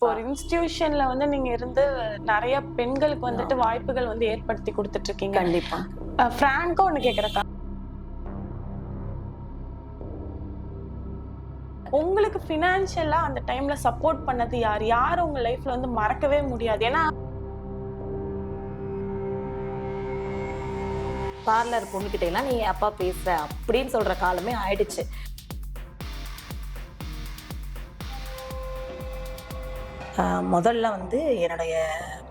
ஒரு இன்ஸ்டிடியூஷன்ல வந்து நீங்க இருந்து நிறைய பெண்களுக்கு வந்துட்டு வாய்ப்புகள் வந்து ஏற்படுத்தி கொடுத்துட்டு இருக்கீங்க. கண்டிப்பா. பிராங்கா ஒண்ணு கேக்குறக்கா, உங்களுக்கு பினான்சியலா அந்த டைம்ல சப்போர்ட் பண்ணது யார்? யார் உங்க லைஃப்ல வந்து மறக்கவே முடியாது? ஏன்னா பார்லர் பொண்ணுகிட்ட எல்லாம் நீ அப்பா பேசுற அப்படின்னு சொல்ற காலமே ஆயிடுச்சு. முதல்ல வந்து என்னுடைய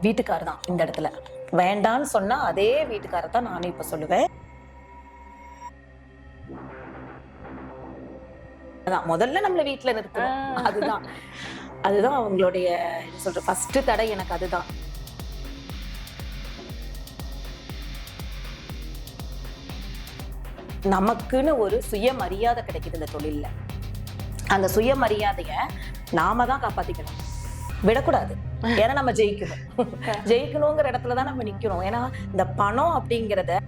வீட்டுக்காரர் தான் இந்த இடத்துல. வேண்டான்னு சொன்னா அதே வீட்டுக்காரர் தான் நானும் இப்ப சொல்லுவேன். அதான் முதல்ல நம்மள வீட்டுல நிறுத்தணும். அதுதான் அவங்களுடைய சொல்ற ஃபர்ஸ்ட் தடை எனக்கு அதுதான். நமக்குன்னு ஒரு சுயமரியாதை கிடைக்குது இந்த தொழில்ல. அந்த சுயமரியாதைய நாம தான் காப்பாத்திக்கணும், விடக்கூடாது. ஏன்னா நம்ம ஜெயிக்கணுங்கிற இடத்துலதான் நம்ம நிக்கிறோம். ஏன்னா இந்த பணம் அப்படிங்கிறத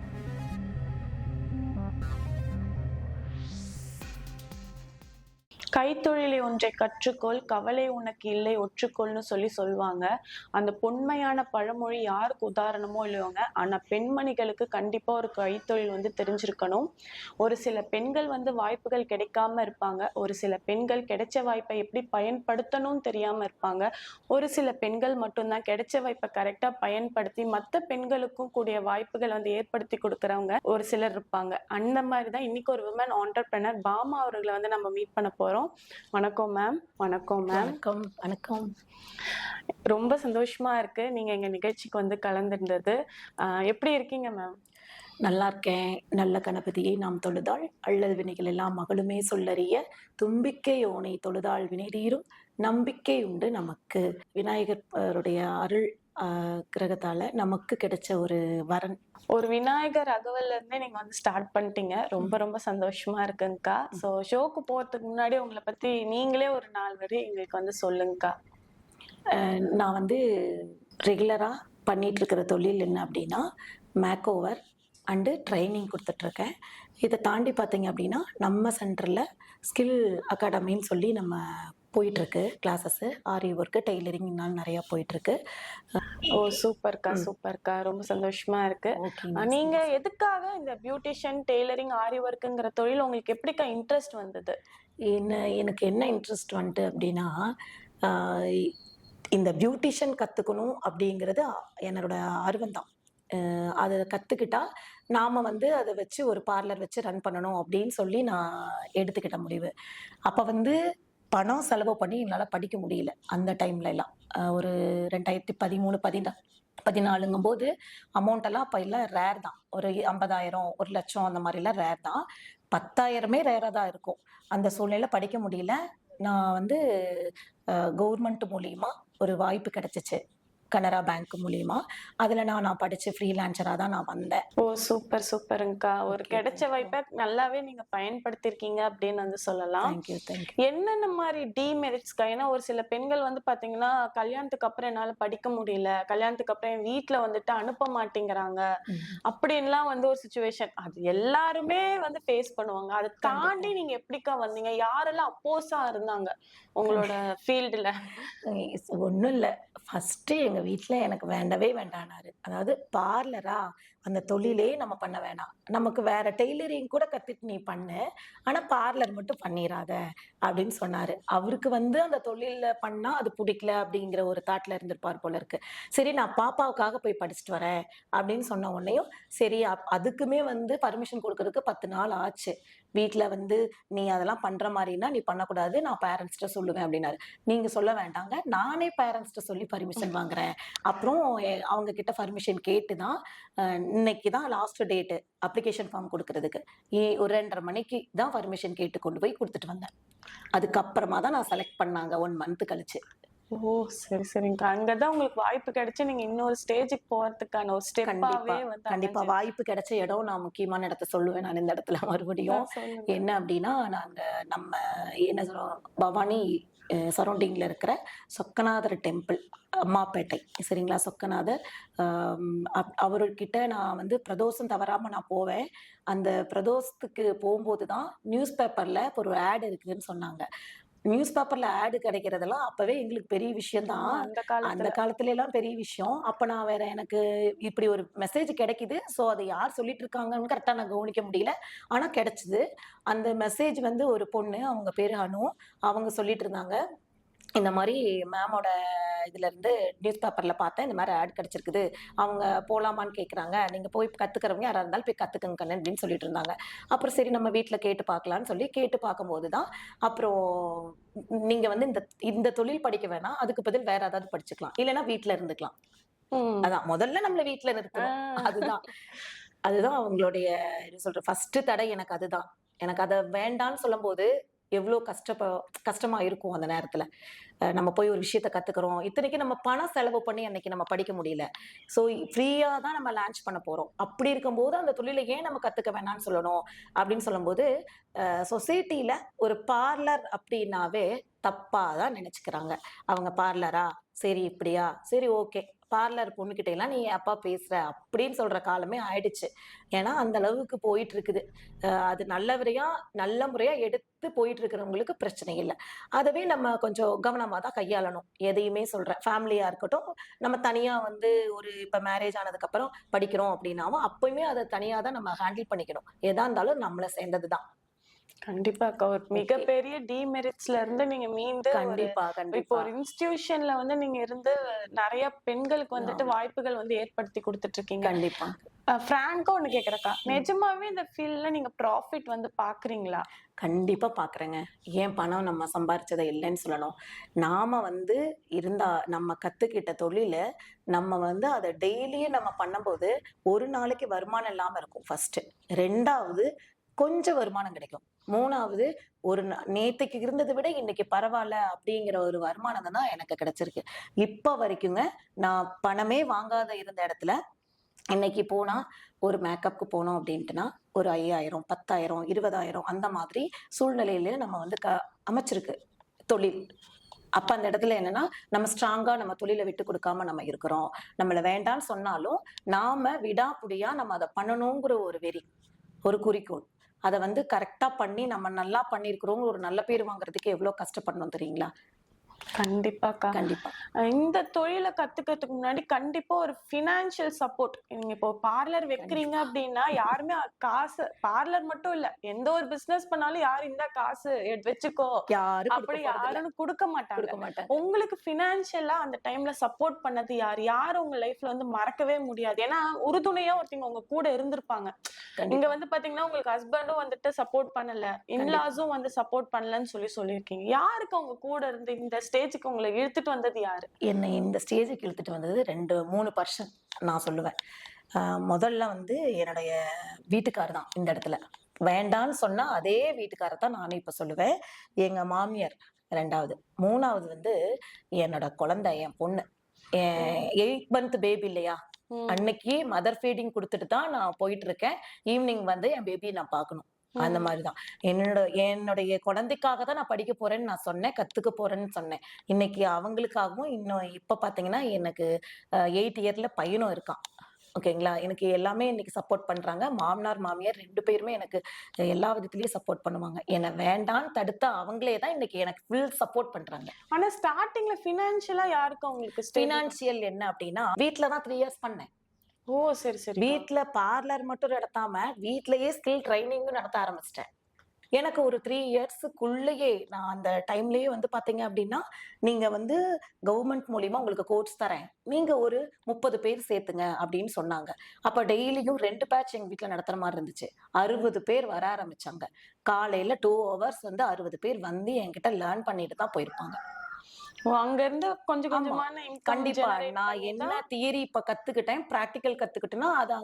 கைத்தொழிலை ஒன்றை கற்றுக்கொள், கவலை உனக்கு இல்லை ஒற்றுக்கொள்னு சொல்லுவாங்க. அந்த பொன்மையான பழமொழி யாருக்கு உதாரணமோ இல்லையோங்க, ஆனா பெண்மணிகளுக்கு கண்டிப்பா ஒரு கைத்தொழில் வந்து தெரிஞ்சிருக்கணும். ஒரு சில பெண்கள் வந்து வாய்ப்புகள் கிடைக்காம இருப்பாங்க. ஒரு சில பெண்கள் கிடைச்ச வாய்ப்பை எப்படி பயன்படுத்தணும்னு தெரியாம இருப்பாங்க. ஒரு சில பெண்கள் மட்டும்தான் கிடைச்ச வாய்ப்பை கரெக்டா பயன்படுத்தி மற்ற பெண்களுக்கும் கூடிய வாய்ப்புகள் வந்து ஏற்படுத்தி கொடுக்கறவங்க ஒரு சிலர் இருப்பாங்க. அந்த மாதிரிதான் இன்னைக்கு ஒரு விமன் ஆண்டர்பிரனர் பாமா அவர்களை வந்து நம்ம மீட் பண்ண போறோம். வணக்கம் மேம். வணக்கம் மேம். வணக்கம். வணக்கம். ரொம்ப சந்தோஷமா இருக்கு நீங்க எங்க நிகழ்ச்சிக்கு வந்து கலந்துருந்தது. எப்படி இருக்கீங்க மேம்? நல்லா இருக்கேன். நல்ல கணபதியை நாம் தொழுதாள் அல்லது வினைகள் எல்லாம் மகளுமே சொல்லறிய தும்பிக்கை ஓனை தொழுதாள் வினை தீரும் நம்பிக்கை உண்டு நமக்கு. விநாயகருடைய அருள் கிரகத்தால நமக்கு கிடைச்ச ஒரு வரன். ஒரு விநாயகர் அகவல்ல இருந்தே நீங்க வந்து ஸ்டார்ட் பண்ணிட்டீங்க. ரொம்ப ரொம்ப சந்தோஷமா இருக்குங்கக்கா. ஸோ ஷோக்கு போறதுக்கு முன்னாடி உங்களை பத்தி நீங்களே ஒரு 4 வரி எங்களுக்கு வந்து சொல்லுங்கக்கா. நான் வந்து ரெகுலரா பண்ணிட்டு இருக்கிற தொழில் என்ன அப்படின்னா மேக் ஓவர் அண்டு ட்ரைனிங் கொடுத்துட்ருக்கேன். இதை தாண்டி பார்த்தீங்க அப்படின்னா நம்ம சென்டரில் ஸ்கில் அகாடமின்னு சொல்லி நம்ம போயிட்டுருக்கு கிளாஸஸ்ஸு. ஆரி ஒர்க்கு, டெய்லரிங்னால நிறையா போயிட்டுருக்கு. ஓ சூப்பர்க்கா, சூப்பர்க்கா. ரொம்ப சந்தோஷமா இருக்கு. நீங்க எதுக்காக இந்த பியூட்டிஷியன், டெய்லரிங், ஆரி ஒர்க்குங்கிற தொழில் உங்களுக்கு எப்படிக்கா இன்ட்ரெஸ்ட் வந்தது? எனக்கு என்ன இன்ட்ரெஸ்ட் வந்துட்டு அப்படின்னா, இந்த பியூட்டிஷியன் கற்றுக்கணும் அப்படிங்கிறது என்னோட ஆர்வம் தான். அதை கற்றுக்கிட்டா நாம் வந்து அதை வச்சு ஒரு பார்லர் வச்சு ரன் பண்ணணும் அப்படின்னு சொல்லி நான் எடுத்துக்கிட்ட முடிவு. அப்போ வந்து பணம் செலவு பண்ணி என்னால் படிக்க முடியல அந்த டைம்ல எல்லாம். ஒரு 2013, 14ங்கும் போது அமௌண்ட்டெல்லாம் அப்போ எல்லாம் ரேர் தான். ஒரு 50,000, 1,00,000 அந்த மாதிரிலாம் ரேர் தான். 10,000மே ரேராக தான் இருக்கும். அந்த சூழ்நிலை படிக்க முடியல. நான் வந்து கவர்மெண்ட் மூலியமா ஒரு வாய்ப்பு கிடைச்சிச்சு, கனரா பேங்க் மூலியமா. அதுல நான் படிச்சு ஃப்ரீலான்சரா தான் நான் வந்தேன். ஓ சூப்பர் சூப்பருங்கக்கா. ஒரு கிடைச்ச வாய்ப்பை நல்லாவே நீங்க பயன்படுத்திருக்கீங்க அப்படின்னு வந்து சொல்லலாம். என்னென்ன மாதிரி டிமெரிட்ஸ்க்கா? ஏன்னா ஒரு சில பெண்கள் வந்து பாத்தீங்கன்னா கல்யாணத்துக்கு அப்புறம் என்னால படிக்க முடியல, கல்யாணத்துக்கு அப்புறம் என் வீட்டுல வந்துட்டு அனுப்ப மாட்டேங்கிறாங்க அப்படின்லாம் வந்து ஒரு சுச்சுவேஷன் அது எல்லாருமே வந்து ஃபேஸ் பண்ணுவாங்க. அதை தாண்டி நீங்க எப்படிக்கா வந்தீங்க? யாரெல்லாம் அப்போஸா இருந்தாங்க உங்களோட ஃபீல்டுல? ஒன்றும் இல்லை, ஃபர்ஸ்ட் எங்க வீட்டுல எனக்கு வேண்டவே வேண்டானாரு. அதாவது பார்லரா அந்த தொழிலே நம்ம பண்ண வேணாம், நமக்கு வேற டெய்லரிங் கூட கத்துட்டு நீ பண்ணு, ஆனா பார்லர் மட்டும் பண்ணிடாத அப்படின்னு சொன்னாரு. அவருக்கு வந்து அந்த தொழில பண்ணா அது பிடிக்கல அப்படிங்கிற ஒரு தாட்ல இருந்திருப்பார் போல இருக்கு. சரி நான் பாப்பாவுக்காக போய் படிச்சுட்டு வரேன் அப்படின்னு சொன்ன உடனேயும் சரி அதுக்குமே வந்து பர்மிஷன் கொடுக்கறதுக்கு 10 நாள் ஆச்சு. வீட்டுல வந்து நீ அதெல்லாம் பண்ற மாதிரின்னா நீ பண்ணக்கூடாது, நான் பேரண்ட்ஸ்கிட்ட சொல்லுவேன் அப்படின்னாரு. நீங்க சொல்ல வேண்டாங்க, நானே பேரண்ட்ஸ்கிட்ட சொல்லி பர்மிஷன் வாங்குறேன். அப்புறம் அவங்க கிட்ட பர்மிஷன் கேட்டுதான் இன்னைக்கு தான் லாஸ்ட் டேட்டு அப்ளிகேஷன் ஃபார்ம் கொடுக்கறதுக்கு. ஒரு 2:30 மணிக்கு தான் பர்மிஷன் கேட்டு கொண்டு போய் கொடுத்துட்டு வந்தேன். அதுக்கப்புறமா தான் நான் செலக்ட் பண்ணாங்க 1 மந்த் கழிச்சு. ஓ சரி சரிங்க. அங்கதான் உங்களுக்கு வாய்ப்பு கிடைச்சு நீங்க இன்னொரு ஸ்டேஜுக்கு போறதுக்கான ஒரு ஸ்டெப்பாவே வந்து கண்டிப்பா வாய்ப்பு கிடைச்ச இடம் நான் முக்கியமான இடத்த சொல்லுவேன் நான் இந்த இடத்துல மறுபடியும். என்ன அப்படின்னா நாங்க நம்ம என்ன சொல்றோம், பவானி சரௌண்டிங்ல இருக்கிற சொக்கநாதர் டெம்பிள், அம்மாப்பேட்டை, சரிங்களா? சொக்கநாதர் அவர்கிட்ட நான் வந்து பிரதோஷம் தவறாம நான் போவேன். அந்த பிரதோஷத்துக்கு போகும்போது தான் நியூஸ் பேப்பர்ல ஒரு ஆட் இருக்குதுன்னு சொன்னாங்க. நியூஸ் பேப்பர்ல ஆட் கிடைக்கிறதெல்லாம் அப்பவே எங்களுக்கு பெரிய விஷயம் ஆமா, தான். அந்த அந்த காலத்துல. காலத்துல எல்லாம் பெரிய விஷயம். அப்ப நான் வேற எனக்கு இப்படி ஒரு மெசேஜ் கிடைக்குது. சோ அத யார் சொல்லிட்டு இருக்காங்கன்னு கரெக்ட்டா நான் கவனிக்க முடியல. ஆனா கிடைச்சது. அந்த மெசேஜ் வந்து ஒரு பொண்ணு, அவங்க பேரு அனு. அவங்க சொல்லிட்டு இருந்தாங்க. இந்த மாரி மேமோட இதுல இருந்து நியூஸ் பேப்பர்ல பார்த்தேன். இந்த மாரி ஆட் கிடைச்சிருக்குது. அவங்க போலாமான்னு கேட்குறாங்க. நீங்க போய் கத்துக்கிறவங்க யாரா இருந்தாலும் போய் கத்துக்கங்க கண்ணு அப்படின்னு சொல்லிட்டு இருந்தாங்க. அப்புறம் சரி நம்ம வீட்ல கேட்டு பார்க்கலான்னு சொல்லி கேட்டு பார்க்கும்போது தான், அப்புறம் நீங்க வந்து இந்த இந்த தொழில் படிக்க வேணாம். அதுக்கு பதில் வேற ஏதாவது படிச்சுக்கலாம். இல்லன்னா வீட்ல இருந்துக்கலாம். ம். அதான் முதல்ல நம்மள வீட்ல ஆ. நிறுத்தணும். அதுதான். அதுதான் அவங்களுடைய என்ன சொல்றது ஃபர்ஸ்ட்டு தடை எனக்கு அதுதான். எனக்கு அத வேண்டான்னு சொல்லும்போது, எவ்ளோ கஷ்டமா இருக்கும் அந்த நேரத்துல. நம்ம போய் ஒரு விஷயத்த கத்துக்கிறோம். இத்தனைக்கும் நம்ம பணம் செலவு பண்ணி அன்னைக்கு நம்ம படிக்க முடியல. ஸோ ஃப்ரீயா தான் நம்ம லான்ச் பண்ண போறோம். அப்படி இருக்கும்போது அந்த தொழில ஏன் நம்ம கத்துக்க வேணாம்னு சொல்லணும்? அப்படின்னு சொல்லும்போது, சொசைட்டில ஒரு பார்லர் அப்படின்னாவே தப்பா தான் நெனச்சுக்கிறாங்க. அவங்க பார்லரா? சரி இப்படியா? சரி ஓகே. பார்லர் பொண்ணுகிட்ட எல்லாம் நீ ஏப்பா பேசுற? அப்படின்னு சொல்ற காலமே ஆயிடுச்சு. ஏன்னா அந்த அளவுக்கு போயிட்டு இருக்குது. அது நல்ல முறையா எடுத்து போயிட்டு இருக்கிறவங்களுக்கு பிரச்சனை இல்ல. அதவே நம்ம கொஞ்சம் கவனமா தான் கையாளணும். எதையுமே சொல்றேன். ஃபேமிலியா இருக்கட்டும், நம்ம தனியா வந்து ஒரு இப்ப மேரேஜ் ஆனதுக்கப்புறம் படிக்கிறோம் அப்படின்னாவும், அப்பயுமே அத தனியா தான் நம்ம ஹேண்டில் பண்ணிக்கணும். எதா இருந்தாலும் நம்மள சேர்ந்தது தான். கண்டிப்பாக்கா. ஒரு ஓகே. மிகப்பெரிய டீமெரிட்ஸ்ல இருந்து நீங்க மீண்டு கண்டிப்பா, இப்போ கண்டிப்பா. ஒரு இன்ஸ்டிடியூஷன்ல வந்து நீங்க இருந்து நெறைய பெண்களுக்கு வந்துட்டு ஆமா. வாய்ப்புகள் வந்து ஏற்படுத்தி குடுத்துட்டு இருக்கீங்க. கண்டிப்பா. ஃப்ராங்கா ஒண்ணு கேட்கிறேன்க்கா. ம். நிஜமாவே இந்த ஃபீல்ட்ல நீங்க ப்ராஃபிட் வந்து பார்க்குறீங்களா? கண்டிப்பா பார்க்குறேங்க. ஏன் பணம் நம்ம சம்பாரிச்சத இல்லன்னு சொல்லணும். நாம வந்து நம்ம கத்துக்கிட்ட தொழில, நம்ம வந்து அத டெய்லியும் நம்ம பண்ணும்போது, ஒரு நாளைக்கு வருமானம் இல்லாம இருக்கும் ஃபர்ஸ்ட்டு. 2வது கொஞ்சம் வருமானம் கிடைக்கும். 3வது ஒரு நேத்தைக்கு இருந்தத விட இன்னைக்கு பரவால்ல அப்படிங்கிற ஒரு வருமானம் தான் எனக்கு கிடைச்சிருக்கு. இப்ப வரைக்குங்க, நான் பணமே வாங்காத இருந்த இடத்துல இன்னைக்கு போனா, ஒரு மேக்கப்க்கு போனோம் அப்டின்ட்டுனா, ஒரு 5,000, 10,000, 20,000 அந்த மாதிரி சூழ்நிலையில நம்ம வந்து அமைச்சிருக்கு தொழில். அப்ப அந்த இடத்துல என்னன்னா, நம்ம ஸ்ட்ராங்கா நம்ம தொழில விட்டு குடுக்காம நம்ம இருக்கிறோம். நம்மள வேண்டான்னு சொன்னாலும், நாம விடாப்புடியா நம்ம அத பண்ணணுங்கிற ஒரு வெறி, ஒரு குறிக்கோள். அத வந்து கரெக்ட்டா பண்ணி நம்ம நல்லா பண்ணியிருக்கிறோம்னு ஒரு நல்ல பேர் வாங்குறதுக்கு எவ்ளோ கஷ்டப்படணும் தெரியுங்களா? கண்டிப்பாக்கா. கண்டிப்பா. இந்த தொழில கத்துக்கிறதுக்கு முன்னாடி கண்டிப்பா ஒரு ஃபினான்ஷியல் சப்போர்ட். நீங்க இப்போ பார்லர் வைக்கிறீங்க கண்டிப்பா. அப்டின்னா, யாருமே காசு பார்லர் மட்டும் இல்ல. எந்த ஒரு பிசினஸ் பண்ணாலும் யாரும் இந்தா காசு வச்சுக்கோ, யாரும் குடுக்க அப்படி போறதில்ல. யாரும் குடுக்க மாட்டாங்க. குடுக்க மாட்டாங்க. உங்களுக்கு ஃபினான்ஷியலா அந்த டைம்ல சப்போர்ட் பண்ணது யாரு? யாரு உங்க லைஃப்ல வந்து மறக்கவே முடியாது? ஏன்னா, உறுதுணையா ஒருத்தங்க உங்க கூட இருந்திருப்பாங்க. இங்க கண்டிப்பா, வந்து பாத்தீங்கன்னா, உங்களுக்கு ஹஸ்பண்டும் வந்துட்டு சப்போர்ட் பண்ணல. கண்டிப்பா. இன்லாஸும் வந்து சப்போர்ட் பண்ணலன்னு சொல்லியிருக்கீங்க. யாருக்கு உங்க கூட இருந்து இந்த ஸ்டேஜ்க்கு உங்கள இழுத்துட்டு வந்தது யாரு? என்னை இந்த ஸ்டேஜுக்கு இழுத்துட்டு வந்தது 2, 3 பர்சன் நான் சொல்லுவேன். அ முதல்ல வந்து என்னுடைய வீட்டுக்காரர் தான் இந்த இடத்துல. வேண்டான்னு சொன்னா அதே வீட்டுக்காரர தான் நானும் இப்ப சொல்லுவேன். எங்க மாமியார் 2வது. 3வது வந்து என்னோட குழந்தை, என் பொண்ணு. ம். 8 மந்த் பேபி இல்லையா? ம். அன்னைக்கு மதர் ஃபீடிங் குடுத்துட்டு தான் நான் போயிட்டுருக்கேன். ஈவ்னிங் வந்து என் பேபிய நான் பார்க்கணும். அந்த ம். மாரி தான். என்னுடைய குழந்தைக்காக தான் நான் படிக்க போறேன்னு நான் சொன்னேன். கத்துக்க போறேன்னு சொன்னேன். இன்னைக்கு அவங்களுக்காகவும் இன்னும் இப்ப பார்த்தீங்கன்னா, எனக்கு 8 இயர்ல பையனும் இருக்கான். ஓகேங்களா? எனக்கு எல்லாமே இன்னைக்கு சப்போர்ட் பண்றாங்க. மாமனார், மாமியார் 2 பேருமே எனக்கு எல்லா விதத்திலயும் சப்போர்ட் பண்ணுவாங்க. என்ன வேண்டான்னு தடுத்த அவங்களே தான் இன்னைக்கு எனக்கு ஃபுல் சப்போர்ட் பண்றாங்க. ஆனா ஸ்டார்ட்டிங்ல ஃபினான்ஷியலா யாருக்கு உங்களுக்கு ஸ்டேபிள் ஃபினான்ஷியல் என்ன அப்டின்னா, வீட்ல தான் 3 இயர்ஸ் பண்ணேன். ஓ! சரி, சரிக்கா. வீட்ல பார்லர் மட்டும் நடத்தாம, வீட்லயே ஸ்கில் ட்ரெய்னிங்கும் நடத்த ஆரம்பிச்சுட்டேன். எனக்கு ஒரு 3 இயர்ஸ்க்குள்ளயே நான் அந்த டைம்லயே வந்து பார்த்தீங்க அப்டின்னா, நீங்க வந்து கவர்மெண்ட் மூலியமா உங்களுக்கு கோர்ஸ் தரேன். நீங்க ஒரு 30 பேர் சேர்த்துங்க அப்டின்னு சொன்னாங்க. அப்ப டெய்லியும் 2 பேட்ச் எங்க வீட்ல நடத்துற மாரி இருந்துச்சு. 60 பேர் வர ஆரம்பிச்சாங்க. காலையில 2 ஹவர்ஸ் வந்து 60 பேர் வந்து என்கிட்ட லேர்ன் பண்ணிட்டு தான் போயிருப்பாங்க. ஓ! அங்க இருந்து கொஞ்சம் ஆமா. கொஞ்சமான இன்கம் கண்டிப்பா. ஜெனரேட் நான் பண்ணி என்ன தான் தியரி இப்ப கத்துக்கிட்டேன், பிராக்டிகல் கத்துக்கிட்டேன்னா, அத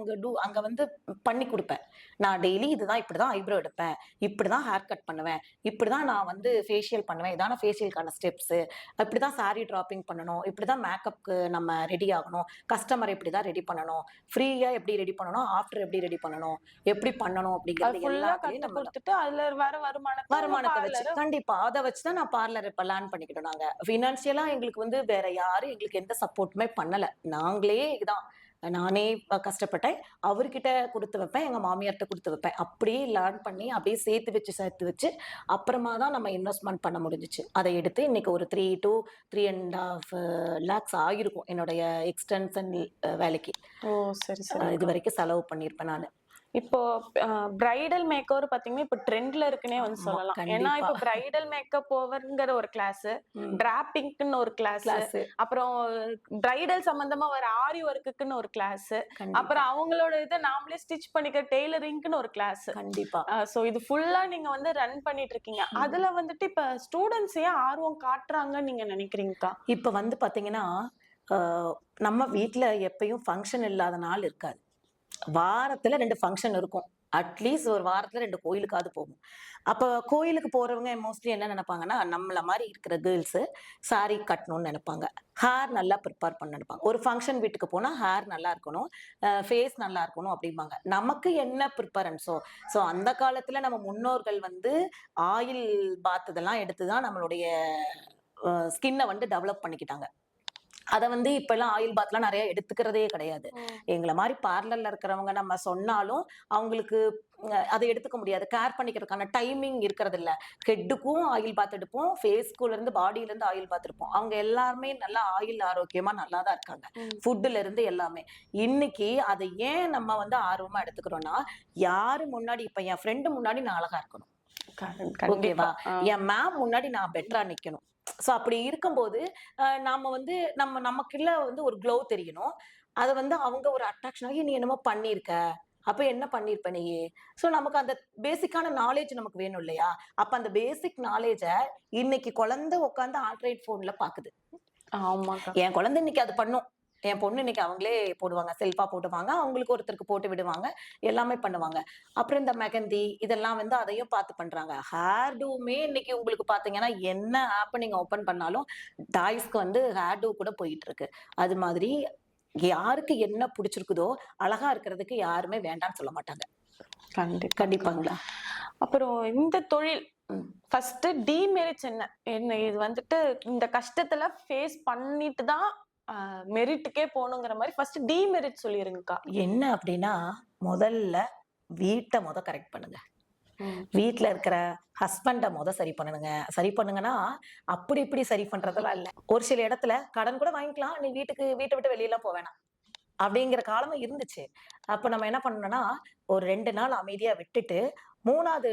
அங்க வந்து பண்ணி குடுப்பேன். நான் டெய்லி இப்படிதான் ஐப்ரோ எடுப்பேன். இப்படிதான் ஹேர் கட் பண்ணுவேன். இப்படிதான் நான் வந்து ஃபேஷியல் பண்ணுவேன். இதான ஃபேஷியல்க்கான ஸ்டெப்ஸு. இப்படிதான் சாரி டிராப்பிங் பண்ணணும். இப்படிதான் மேக்கப்க்கு நம்ம ரெடி ஆகணும். கஸ்டமர் இப்படிதான் ரெடி பண்ணணும். ஃப்ரீயா எப்படி ரெடி பண்ணணும், ஆஃப்டர் எப்படி ரெடி பண்ணணும், எப்படி பண்ணணும் அது அப்படிங்கிறது ஃபுல்லா எல்லாத்துலயும் கத்துக் நம்ம குடுத்துட்டு, அதுல வர வருமானத்த உங்க வருமானத்த வச்சு. பார்லர கண்டிப்பா. அத வச்சு தான் நான் பார்லர் இப்ப லேர்ன் பண்ணிக்கிட்டோம் நாங்க. ஃபினான்ஷியலா எங்களுக்கு வந்து வேற யாரும் எங்களுக்கு எந்த சப்போர்ட்டுமே பண்ணல. நாங்களே தான். நானே கஷ்டப்பட்டேன். அவர்கிட்ட குடுத்து வைப்பேன். எங்க மாமியார்ட்ட குடுத்து வைப்பேன். அப்படியே லேர்ன் பண்ணி, அப்படியே சேர்த்து வச்சு, அப்புறமா தான் நம்ம இன்வெஸ்ட்மென்ட் பண்ண முடிஞ்சுச்சு. அத எடுத்து இன்னைக்கு ஒரு 3 to 3 1/2 லேக்ஸ் ஆகியிருக்கும். என்னுடைய எக்ஸ்டென்ஷன் வேலைக்கு. ஓ! சரி, சரிங்கக்கா. இதுவரைக்கும் செலவு பண்ணியிருப்பேன் நானு. இப்போ பிரைடல் மேக்கோவர் பாத்தீங்கன்னா இப்ப ட்ரெண்ட்ல இருக்குன்னே வந்து ஆமா, சொல்லலாம். ஏன்னா கண்டிப்பா. இப்ப பிரைடல் மேக்கப் ஓவர்ங்கிற ஒரு கிளாஸ், டிராப்பிங்க்னு ஒரு கிளாஸ், கிளாஸ் அப்புறம் பிரைடல் சம்பந்தமா வர ஆரி ஒர்க்குன்னு ஒரு கிளாஸ், கண்டிப்பா, அப்புறம் அவங்களோட இதை நாமளே ஸ்டிச் பண்ணிக்க டெய்லரிங்க்னு ஒரு கிளாஸ். கண்டிப்பா. சோ இது ஃபுல்லா நீங்க வந்து ரன் பண்ணிட்டு இருக்கீங்க. அதுல வந்துட்டு இப்ப ஸ்டூடெண்ட்ஸ் ஏன் ஆர்வம் காட்டுறாங்கன்னு நீங்க நினைக்கிறீங்கக்கா? இப்ப வந்து பாத்தீங்கன்னா, அ நம்ம வீட்ல எப்பயும் ஃபங்ஷன் இல்லாத நாள் இருக்காது. வாரத்துல 2 ஃபங்ஷன் இருக்கும். அட்லீஸ்ட் ஒரு வாரத்துல 2 கோயிலுக்காவது போகும். அப்ப கோயிலுக்கு போறவங்க மோஸ்ட்லி என்ன நெனைப்பாங்கன்னா, நம்மள மாரி இருக்கிற கேர்ள்ஸு சாரி கட்டணும்னு நெனைப்பாங்க. ஹேர் நல்லா ப்ரிப்பேர் பண்ண நெனைப்பாங்க. ஒரு ஃபங்ஷன் வீட்டுக்கு போனா ஹேர் நல்லா இருக்கணும், ஃபேஸ் நல்லா இருக்கணும் அப்டிம்பாங்க. நமக்கு என்ன ப்ரிஃபரன்ஸோ, அந்த காலத்துல நம்ம முன்னோர்கள் வந்து ஆயில் பாத் இதெல்லாம் எடுத்து தான் நம்மளுடைய ஸ்கின்ன வந்து டெவலப் பண்ணிக்கிட்டாங்க. அத வந்து இப்பல்லாம் ஆயில் பாத்லாம் நெறைய எடுத்துக்கிறதே கிடையாது. எங்கள மாரி பார்லர்ல இருக்கிறவங்க நம்ம சொன்னாலும், அவங்களுக்கு அத எடுத்துக்க முடியாது. கேர் பண்ணிக்கிறதுக்கான டைமிங் இருக்கிறதில்ல. ஹெட்டுக்கும் ஆயில் பாத் எடுப்போம். ஃபேஸ்க்குலருந்து பாடியிலருந்து ஆயில் பாத் எடுப்போம். அவங்க எல்லாருமே நல்லா ஆயில் ஆரோக்கியமா நல்லா தான் இருக்காங்க. ஃபுட்டுல இருந்து எல்லாமே. இன்னைக்கு அத ஏன் நம்ம வந்து ஆர்வமா எடுத்துக்கிறோம்னா, யாரு முன்னாடி இப்ப என் ஃப்ரெண்ட் முன்னாடி நான் அழகா இருக்கணும். கண்டிப்பா. ஓகேவா? என் மேம் முன்னாடி நான் பெட்டரா நிக்கணும். அப்படி இருக்கும்போது, நாம வந்து நமக்குள்ள வந்து ஒரு க்ளோ தெரியணும். அத வந்து அவங்க ஒரு அட்ராக்ஷன் ஆகி, "நீ என்னமோ பண்ணியிருக்க. அப்ப என்ன பண்ணியிருப்ப நீயு?" நமக்கு அந்த பேசிக்கான நாலேட்ஜ் நமக்கு வேணும் இல்லையா? அப்ப அந்த பேசிக் நாலேட்ஜ இன்னைக்கு குழந்தை உட்கார்ந்து ஆண்ட்ராய்ட் ஃபோன்ல பாக்குது. ஆமாக்கா. என் குழந்தை இன்னைக்கு அது பண்ணும். என் பொண்ணு இன்னைக்கு அவங்களே போடுவாங்க. செல்ஃபா போடுவாங்க. அவங்களுக்கு ஒருத்தருக்கு போட்டு விடுவாங்க. எல்லாமே பண்ணுவாங்க. அப்புறம் இந்த மெஹந்தி இதெல்லாம் வந்து அதையும் பார்த்து பண்றாங்க. ஹேர் டூமே இன்னைக்கு உங்களுக்கு பார்த்தீங்கன்னா, என்ன ஆப் நீங்க ஓப்பன் பண்ணாலும் டாய்ஸ்க்கு வந்து ஹேர் டூ கூட போயிட்டு இருக்கு. அது மாதிரி யாருக்கு என்ன புடிச்சிருக்குதோ, அழகா இருக்கிறதுக்கு யாருமே வேண்டான்னு சொல்ல மாட்டாங்க. கண்டிப்பா. கண்டிப்பாங்களா? அப்புறம் இந்த தொழில் ம். ஃபர்ஸ்ட் டிமெரிட்ஸ் என்ன? என்ன இது வந்துட்டு இந்த கஷ்டத்துல ஃபேஸ் பண்ணிட்டு தான் மெரிட்டுக்கே போகணுங்கிற மாரி ஃபர்ஸ்ட் டிமெரிட் சொல்லிருங்கக்கா. என்ன அப்படின்னா, முதல்ல வீட்ட கரெக்ட் பண்ணுங்க. ம். வீட்ல இருக்கிற ஹஸ்பண்ட சரி பண்ணணுங்க. சரி பண்ணுங்கன்னா, அப்படி இப்படி சரி பண்றதெல்லாம் இல்ல. ஒரு சில இடத்துல கடன் கூட வாங்கிக்கலாம். நீ வீட்ட விட்டு வெளியலாம் போ வேணாம். அப்படிங்கிற காலமும் இருந்துச்சு. அப்ப நம்ம என்ன பண்ணணும்னா, ஒரு 2 நாள் அமைதியா விட்டுட்டு, 3வது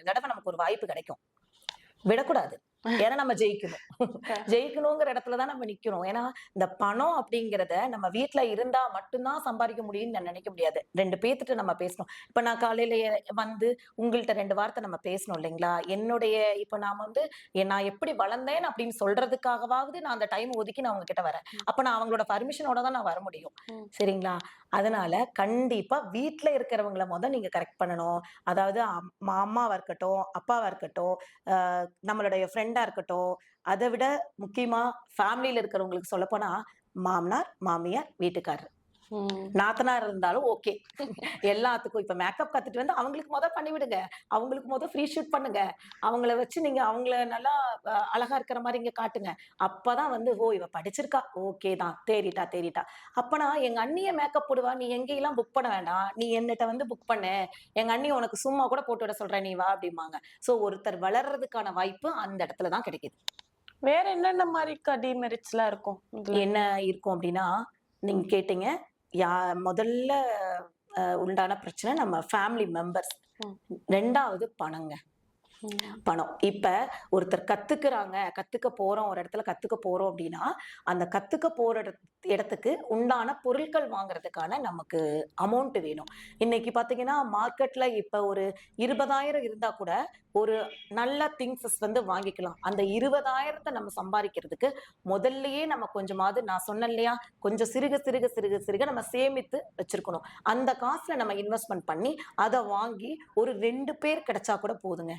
தடவ நமக்கு ஒரு வாய்ப்பு கிடைக்கும். விடக்கூடாது. ஏன்னா நம்ம ஜெயிக்கணும். ஜெயிக்கணுங்கிற இடத்துல தான் நம்ம நிக்கிறோம். ஏன்னா, இந்த பணம் அப்படிங்கிறத நம்ம வீட்ல இருந்தா மட்டும் தான் சம்பாரிக்க முடியும்னு நான் நினைக்க முடியாது. 2 பேத்துட்ட நம்ம பேசணும். இப்ப நான் காலையில வந்து உங்கள்ட்ட 2 வார்த்தை நம்ம பேசணும் இல்லைங்களா? என்னுடைய இப்ப நான் வந்து நான் எப்படி வளர்ந்தேன் அப்படின்னு சொல்றதுக்காகவாவது நான் அந்த டைம் ஒதுக்கி நான் உங்ககிட்ட வரேன். அப்ப நான் அவங்களோட பர்மிஷனோட தான் நான் வர முடியும். சரிங்களா? அதனால கண்டிப்பா வீட்ல இருக்கிறவங்கள நீங்க கரெக்ட் பண்ணணும். அதாவது அம்மாவா இருக்கட்டும், அப்பாவா இருக்கட்டும், நம்மளுடைய ஃப்ரெண்டா இருக்கட்டும், அத விட முக்கியமா ஃபேமிலில இருக்கிறவங்களுக்கு சொல்லப்போனா, மாமனார், மாமியார், வீட்டுக்காரர். நாத்தனார் இருந்தாலும் ஓகே. எல்லாத்துக்கும் இப்ப மேக்கப் கத்துட்டு வந்து அவங்களுக்கு பண்ணி விடுங்க. அவங்களுக்கு ஃப்ரீ ஷூட் பண்ணுங்க. அவங்கள வச்சு நீங்க அவங்கள நல்லா அழகா இருக்கிற மாரி இங்க காட்டுங்க. அப்பதான் வந்து, ஓ! இவ படிச்சிருக்கா. ஓகே தான். தேறிட்டா, தேறிட்டா. அப்பனா எங்க அண்ணிய மேக்கப் போடுவா. நீ எங்கேயெல்லாம் புக் பண்ண வேண்டாம். நீ என்னட்ட வந்து புக் பண்ணு. எங்க அண்ணி உனக்கு சும்மா கூட போட்டு விட சொல்றேன். நீ வா அப்படிம்பாங்க. ஒருத்தர் வளர்றதுக்கான வாய்ப்பு அந்த இடத்துல தான் கிடைக்குது. வேற என்னென்ன மாரிக்கா டிமெரிட்ஸ்லாம் இருக்கும் இதுல? என்ன இருக்கும் அப்படின்னா, நீங்க கேட்டீங்க. யா முதல்ல உண்டான பிரச்சனை நம்ம ஃபேமிலி மெம்பர்ஸ். 2வது பணங்க. பணம். இப்ப ஒருத்தர் கத்துக்க போறோம், ஒரு இடத்துல கத்துக்க போறோம் அப்படின்னா, அந்த கத்துக்க போற இடத்துக்கு உண்டான பொருட்கள் வாங்குறதுக்கான நமக்கு அமௌண்ட் வேணும். இன்னைக்கு பாத்தீங்கன்னா, மார்க்கெட்ல இப்ப ஒரு 20,000 இருந்தா கூட, ஒரு நல்ல திங்ஸஸ் வந்து வாங்கிக்கலாம். அந்த 20,000 நம்ம சம்பாரிக்கிறதுக்கு முதல்லயே நம்ம கொஞ்சமாவது நான் சொன்னேன் இல்லையா? கொஞ்சம் சிறுக நம்ம சேமித்து வச்சிருக்கணும். அந்த காசுல நம்ம இன்வெஸ்ட்மென்ட் பண்ணி, அத வாங்கி ஒரு 2 பேர் கிடைச்சா கூட போதுங்க.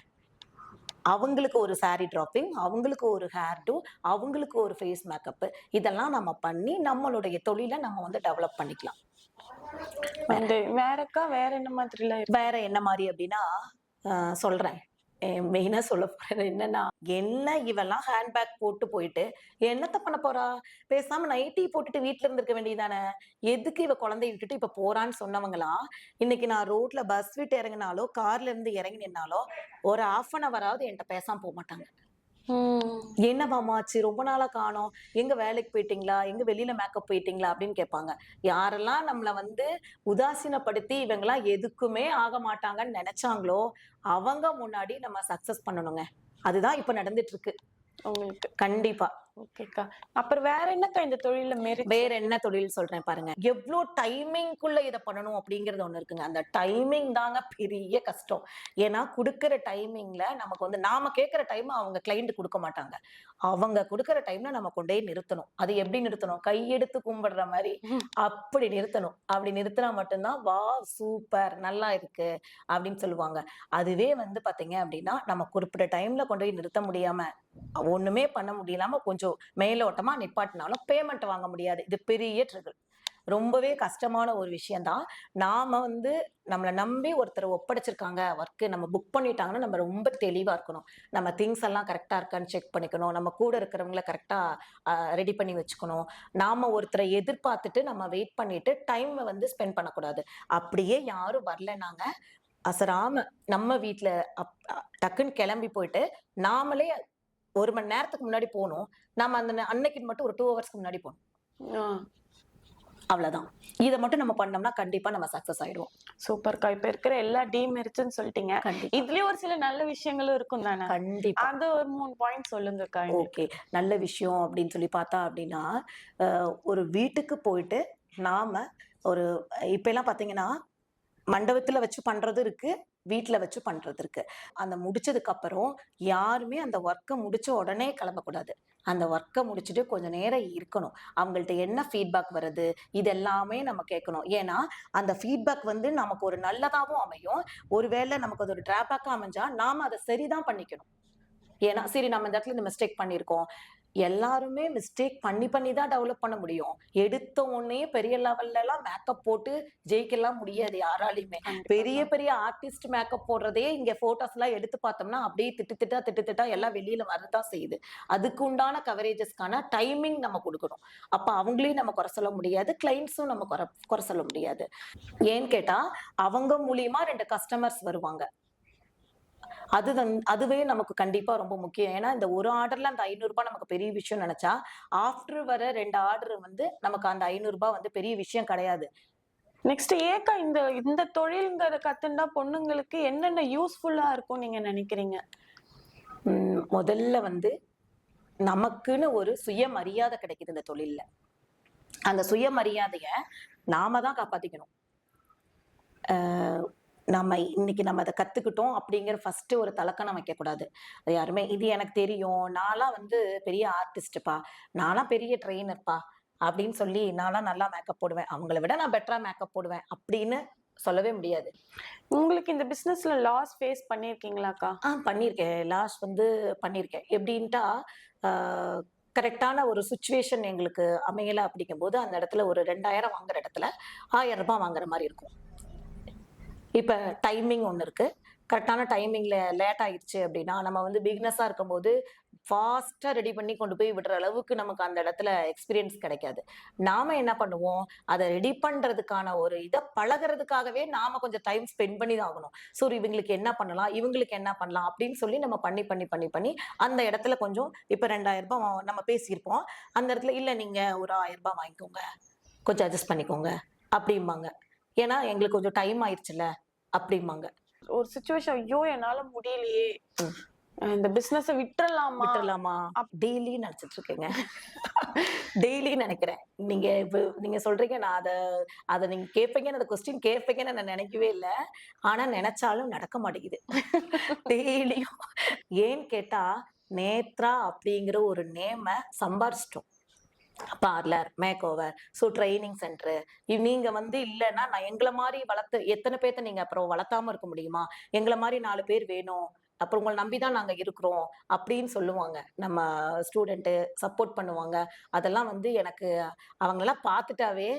அவங்களுக்கு ஒரு சாரி டிராப்பிங், அவங்களுக்கு ஒரு ஹேர் டூ, அவங்களுக்கு ஒரு ஃபேஸ் மேக்கப். இதெல்லாம் நம்ம பண்ணி நம்மளுடைய தொழில நம்ம வந்து டெவலப் பண்ணிக்கலாம். வேறக்கா வேற என்ன மாதிரிலாம் இருக்கு? வேற என்ன மாரி அப்டின்னா, சொல்றேன். மெயினா சொல்ல போறது என்னன்னா, என்ன இவெல்லாம் ஹேண்ட்பேக் போட்டு போயிட்டு என்னத்த பண்ண போறா? பேசாம நைட்டி போட்டுட்டு வீட்ல இருந்திருக்க வேண்டியதுதானே? எதுக்கு இவ குழந்தைய விட்டுட்டு இப்ப போறான்னு சொன்னவங்கலாம், இன்னைக்கு நான் ரோட்ல பஸ் விட்டு இறங்குனாலோ, கார்ல இருந்து இறங்கி நின்னாலோ, ஒரு 1/2 அன் ஹவராவது என்ட்ட பேசாம போமாட்டாங்க. ம். "என்னம்மாமா ஆச்சு? ரொம்ப நாளா காணோம். எங்க வேலைக்கு போயிட்டீங்களா? எங்க வெளியில மேக்கப் போயிட்டீங்களா?" அப்படின்னு கேட்பாங்க. யாரெல்லாம் நம்மள வந்து உதாசீனப்படுத்தி இவங்கலாம் எதுக்குமே ஆக மாட்டாங்கன்னு நெனச்சாங்களோ, அவங்க முன்னாடி நம்ம சக்சஸ் பண்ணணுங்க. அதுதான் இப்ப நடந்துட்டு இருக்கு. உங்களுக்கு. கண்டிப்பா. ஓகேக்கா. அப்புறம் வேற என்னக்கா இந்த தொழில்ல மெரிட்ஸ்? வேற என்ன தொழில் சொல்றேன் பாருங்க. எவ்ளோ டைமிங்குள்ள இத பண்ணணும் அப்படிங்கிறது ஒண்ணு இருக்குங்க. அந்த டைமிங் தாங்க பெரிய கஷ்டம். ஏன்னா குடுக்குற டைமிங்ல நமக்கு வந்து நாம கேட்கிற டைம் அவங்க கிளையண்ட் குடுக்க மாட்டாங்க. அவங்க குடுக்குற டைம்ல நம்ம கொண்டோய் நிறுத்தணும். அது எப்படி நிறுத்தணும்? கையெடுத்து கும்பிடுற மாரி அப்படி நிறுத்தணும். அப்படி நிறுத்தினா மட்டும் தான், "வாவ்! சூப்பர்! நல்லா இருக்கு." அப்படின்னு சொல்லுவாங்க. அதுவே வந்து பார்த்தீங்க அப்படின்னா, நம்ம குறிப்பிட்ட டைம்ல கொண்டு போய் நிறுத்த முடியாம, ஒண்ணுமே பண்ண முடியாம கொஞ்சம் மேலோட்டமா நிப்பாட்டினாலும் பேமெண்ட் வாங்க முடியாது. இது பெரிய ட்ரிகர். ரொம்பவே கஷ்டமான ஒரு விஷயம் தான். நாம வந்து நம்மள நம்பி ஒருத்தர் ஒப்படைச்சிருக்காங்க ஒர்க் நம்ம புக் பண்ணிட்டாங்கன்னா, நம்ம ரொம்ப தெளிவா இருக்கணும். நம்ம திங்ஸ் எல்லாம் கரெக்ட்டா இருக்கான்னு செக் பண்ணிக்கணும். நம்ம கூட இருக்கிறவங்கள கரெக்ட்டா ரெடி பண்ணி வச்சுக்கணும். நாம ஒருத்தர எதிர்பார்த்துட்டு நம்ம வெயிட் பண்ணிட்டு டைம வந்து ஸ்பெண்ட் பண்ணக்கூடாது. அப்படியே யாரும் வரலனாங்க, அசராம நம்ம வீட்ல டக்குன்னு கிளம்பி போயிட்டு, நாமளே 1 மணி நேரத்துக்கு முன்னாடி போணும். நம்ம அந்த அன்னைக்கு மட்டும் ஒரு 2 ஹவர்ஸ்க்கு முன்னாடி போணும். ஆ. அவ்வளதான். இத மட்டும் நம்ம பண்ணோம்னா கண்டிப்பா நம்ம சக்சஸ் ஆயிடுவோம். சூப்பர்க்கா. இப்ப இருக்கிற எல்லா டீமெரிட்ஸ்ன்னு சொல்லிட்டீங்க. கண்டிப்பா. இதுலயும் ஒரு சில நல்ல விஷயங்களும் இருக்கும் தானே? கண்டிப்பா. அது ஒரு 3 பாயிண்ட் சொல்லுங்கக்கா ஓகே. எங்களுக்கு. நல்ல விஷயம் அப்படின்னு சொல்லி பார்த்தா அப்படின்னா, அ ஒரு வீட்டுக்கு போயிட்டு நாம ஒரு இப்பல்லாம் பார்த்தீங்கன்னா, மண்டபத்துல வச்சு பண்றது இருக்கு. வீட்ல வச்சு பண்றது இருக்கு. அந்த முடிச்சதுக்கு அப்புறம் யாருமே அந்த வொர்க்க முடிச்ச உடனே கிளம்பக்கூடாது. அந்த வொர்க்க முடிச்சுட்டு கொஞ்சம் நேரம் இருக்கணும். அவங்கள்ட்ட என்ன ஃபீட்பேக் வருது? இது எல்லாமே நம்ம கேட்கணும். ஏன்னா, அந்த ஃபீட்பேக் வந்து நமக்கு ஒரு நல்லதாவும் அமையும். ஒருவேளை நமக்கு அது ஒரு டிராபேக்கா அமைஞ்சா, நாம அத சரிதான் பண்ணிக்கணும். ஏன்னா, சரி நம்ம இந்த இடத்துல இந்த மிஸ்டேக் பண்ணியிருக்கோம். எல்லாருமே மிஸ்டேக் பண்ணி பண்ணி தான் டெவலப் பண்ண முடியும். எடுத்த உடனே பெரிய லெவல்லலாம் மேக்கப் போட்டு ஜெயிக்கலாம் முடியாது யாராலயுமே. பெரிய கண்டிப்பாக்கா. பெரிய ஆர்டிஸ்ட் மேக்கப் போடுறதே இங்க ஃபோட்டோஸ்லாம் எடுத்து பார்த்தோம்னா, அப்படியே திட்டு திட்டா எல்லாம் வெளியில வரதான் செய்யுது. அதுக்கு உண்டான கவரேஜஸ்க்கான டைமிங் நம்ம குடுக்கணும். அப்ப அவங்களையும் நம்ம குறை சொல்ல முடியாது. கிளையண்ட்ஸும் நம்ம குறை சொல்ல முடியாது. ஏன்னு கேட்டா, அவங்க மூலியமா 2 கஸ்டமர்ஸ் வருவாங்க. அதுவே நமக்கு கண்டிப்பா ரொம்ப முக்கியம். ஏன்னா, இந்த ஒரு ஆர்டர்ல அந்த ரூ. 500 நமக்கு பெரிய விஷயம்னு நெனச்சா, ஆஃப்டர் வர 2 ஆர்டர் வந்து நமக்கு அந்த ரூ. 500 வந்து பெரிய விஷயம் கிடையாது. நெக்ஸ்ட் ஏக்கா இந்த இந்த தொழில்ங்கிறத கத்துண்டா பொண்ணுங்களுக்கு என்னென்ன யூஸ்ஃபுல்லா இருக்கும்னு நீங்க நினைக்கிறீங்க? முதல்ல வந்து நமக்குன்னு ஒரு சுயமரியாதை கிடைக்குது இந்த தொழில்ல. அந்த சுயமரியாதைய நாம தான் காப்பாத்திக்கணும். அ நம்ம இன்னைக்கு நம்ம அத கத்துக்கிட்டோம் அப்படிங்கிற ஃபர்ஸ்ட்டு ஒரு தலக்கணம் வைக்கக்கூடாது. அது யாருமே இது எனக்கு தெரியும். நான்லாம் வந்து பெரிய ஆர்டிஸ்ட்டுப்பா. நான்லாம் பெரிய ட்ரெய்னர்ப்பா. அப்படின்னு சொல்லி நான்லாம் நல்லா மேக்கப் போடுவேன். அவங்கள விட நான் பெட்டரா மேக்கப் போடுவேன். அப்படின்னு சொல்லவே முடியாது. உங்களுக்கு இந்த பிசினஸ்ல லாஸ் ஃபேஸ் பண்ணியிருக்கீங்களாக்கா? பண்ணியிருக்கேன். லாஸ்ட் வந்து பண்ணியிருக்கேன். எப்படின்ட்டா, ஆ கரெக்ட்டான ஒரு சிச்சுவேஷன் எங்களுக்கு அமையல அப்படிங்கும்போது, அந்த இடத்துல ஒரு 2000 வாங்குற இடத்துல ரூ. 1000 வாங்குற மாரி இருக்கும். இப்ப டைமிங் ஒண்ணு இருக்கு. கரெக்ட்டான டைமிங்ல லேட் ஆயிருச்சு அப்டின்னா, நம்ம வந்து பிகினர்ஸா இருக்கும்போது, ஃபாஸ்ட்டா ரெடி பண்ணி கொண்டு போய் விடுற அளவுக்கு நமக்கு அந்த இடத்துல எக்ஸ்பீரியன்ஸ் கிடைக்காது. நாம என்ன பண்ணுவோம், அத ரெடி பண்றதுக்கான ஒரு இத பழகுறதுக்காகவே நாம கொஞ்சம் டைம் ஸ்பெண்ட் பண்ணி தான் ஆகணும். ஸோ இவங்களுக்கு என்ன பண்ணலாம், இவங்களுக்கு என்ன பண்ணலாம் அப்டின்னு சொல்லி நம்ம பண்ணி, அந்த இடத்துல கொஞ்சம் இப்ப ரூ. 2000 நம்ம பேசியிருப்போம். அந்த இடத்துல இல்ல நீங்க ஒரு ரூ. 1000 வாங்கிக்கோங்க. கொஞ்சம் அட்ஜஸ்ட் பண்ணிக்கோங்க அப்டிம்பாங்க. ஏன்னா எங்களுக்கு கொஞ்சம் டைம் ஆயிருச்சுல்ல அப்டிம்பாங்க. ஒரு சிச்சுவேஷன் ஐயோ! என்னால முடியலையே! ம். இந்த பிசினஸ விட்டுறலாமா? விட்டுறலாமா? டெய்லி நெனச்சிட்டு இருக்கேங்க. டெய்லி நெனைக்கிறேன். நீங்க சொல்றீங்க நான் அத நீங்க கேட்பீங்கன்னு அந்த கொஸ்டின் கேட்பீங்கன்னு நான் நெனைக்கவே இல்ல. ஆனா நெனச்சாலும் நடக்க மாட்டேங்குது. டெய்லியும் ஏன்னு கேட்டா, நேத்ரா அப்படிங்கிற ஒரு நேம சம்பாரிச்சுட்டோம். Parlour, make over, training centre. நீங்க வந்து இல்லன்னா, நான் எங்கள மாரி வளர்த்து எத்தன பேத்த நீங்க அப்புறம் வளர்த்தாம இருக்க முடியுமா? எங்கள மாரி 4 பேர் வேணும். அப்புறம் உங்களை நம்பிதான் நாங்க இருக்கிறோம் அப்படின்னு சொல்லுவாங்க. நம்ம ஸ்டூடெண்ட் சப்போர்ட் பண்ணுவாங்க. அதெல்லாம் வந்து எனக்கு அவங்களெல்லாம் பார்த்துட்டாவே